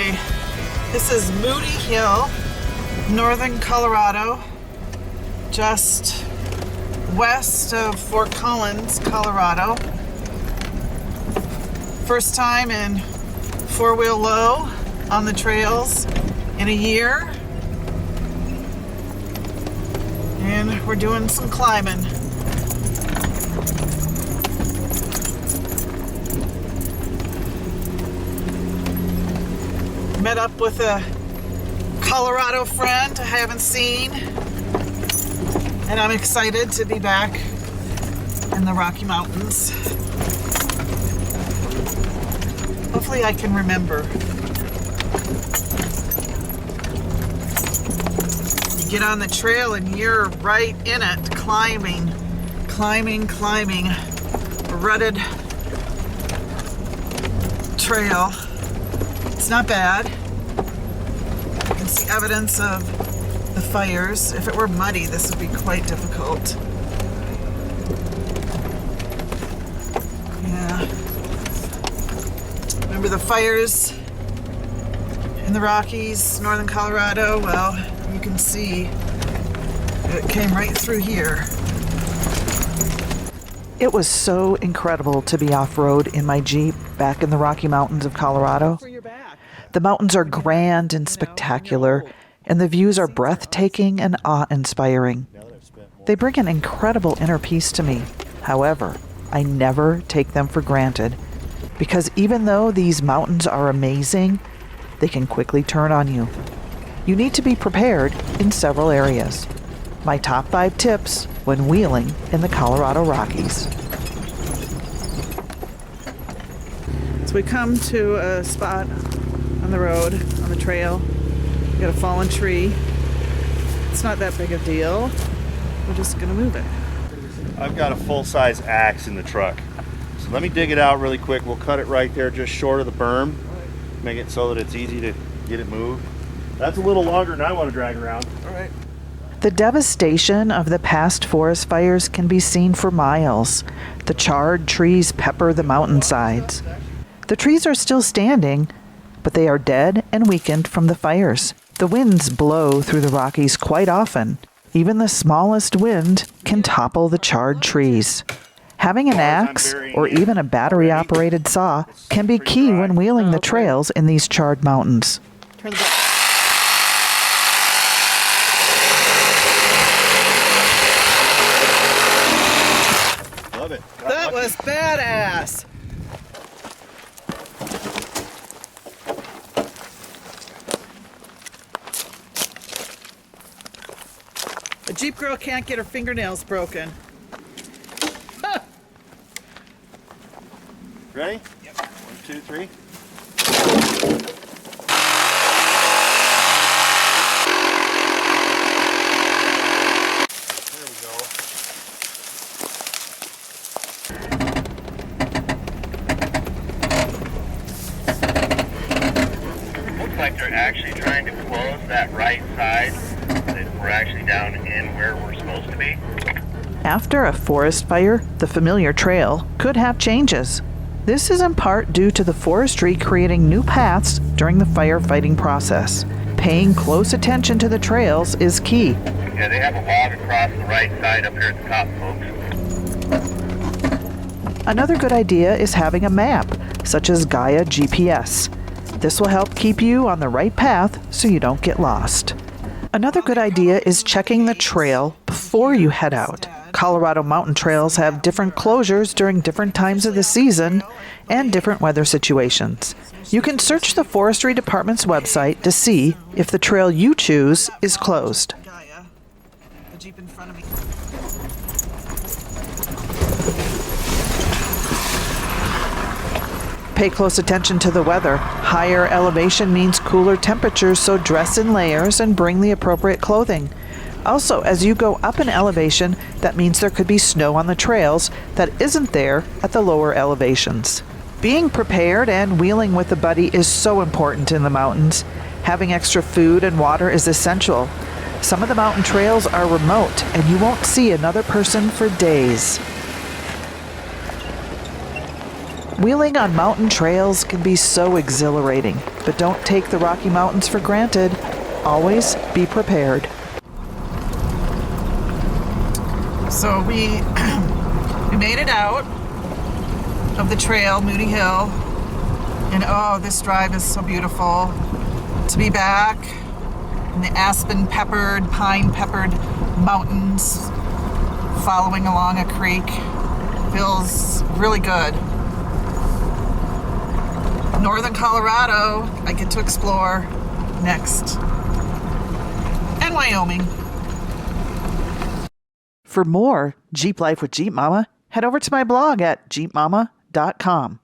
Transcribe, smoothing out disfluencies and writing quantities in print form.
Okay, this is Moody Hill, northern Colorado, just west of Fort Collins, Colorado. First time in four-wheel low on the trails in a year. And we're doing some climbing. Met up with a Colorado friend I haven't seen, and I'm excited to be back in the Rocky Mountains. Hopefully I can remember. You get on the trail and you're right in it, climbing, a rutted trail. It's not bad. You can see evidence of the fires. If it were muddy, this would be quite difficult. Yeah. Remember the fires in the Rockies, northern Colorado? Well, you can see it came right through here. It was so incredible to be off-road in my Jeep back in the Rocky Mountains of Colorado. The mountains are grand and spectacular, and the views are breathtaking and awe-inspiring. They bring an incredible inner peace to me. However, I never take them for granted, because even though these mountains are amazing, they can quickly turn on you. You need to be prepared in several areas. My top 5 tips when wheeling in the Colorado Rockies. So we come to a spot on the road, on the trail. We got a fallen tree. It's not that big a deal. We're just gonna move it. I've got a full-size axe in the truck. So let me dig it out really quick. We'll cut it right there just short of the berm. Make it so that it's easy to get it moved. That's a little longer than I want to drag around. All right. The devastation of the past forest fires can be seen for miles. The charred trees pepper the mountainsides. The trees are still standing, but they are dead and weakened from the fires. The winds blow through the Rockies quite often. Even the smallest wind can topple the charred trees. Having an axe or even a battery-operated saw can be key when wheeling the trails in these charred mountains. Love it. That was badass. A Jeep girl can't get her fingernails broken. Ready? Yep. 1, 2, 3. There we go. Looks like they're actually trying to close that right side. That we're actually down in where we're supposed to be. After a forest fire, the familiar trail could have changes. This is in part due to the forestry creating new paths during the firefighting process. Paying close attention to the trails is key. Yeah, they have a log across the right side up here at the top, folks. Another good idea is having a map, such as Gaia GPS. This will help keep you on the right path so you don't get lost. Another good idea is checking the trail before you head out. Colorado mountain trails have different closures during different times of the season and different weather situations. You can search the Forestry Department's website to see if the trail you choose is closed. The Jeep in front of me. Pay close attention to the weather. Higher elevation means cooler temperatures, so dress in layers and bring the appropriate clothing. Also, as you go up in elevation, that means there could be snow on the trails that isn't there at the lower elevations. Being prepared and wheeling with a buddy is so important in the mountains. Having extra food and water is essential. Some of the mountain trails are remote, and you won't see another person for days. Wheeling on mountain trails can be so exhilarating, but don't take the Rocky Mountains for granted. Always be prepared. So we made it out of the trail, Moody Hill, and oh, this drive is so beautiful. To be back in the aspen-peppered, pine-peppered mountains, following along a creek, feels really good. Northern Colorado, I get to explore next. And Wyoming. For more Jeep Life with Jeep Mama, head over to my blog at jeepmama.com.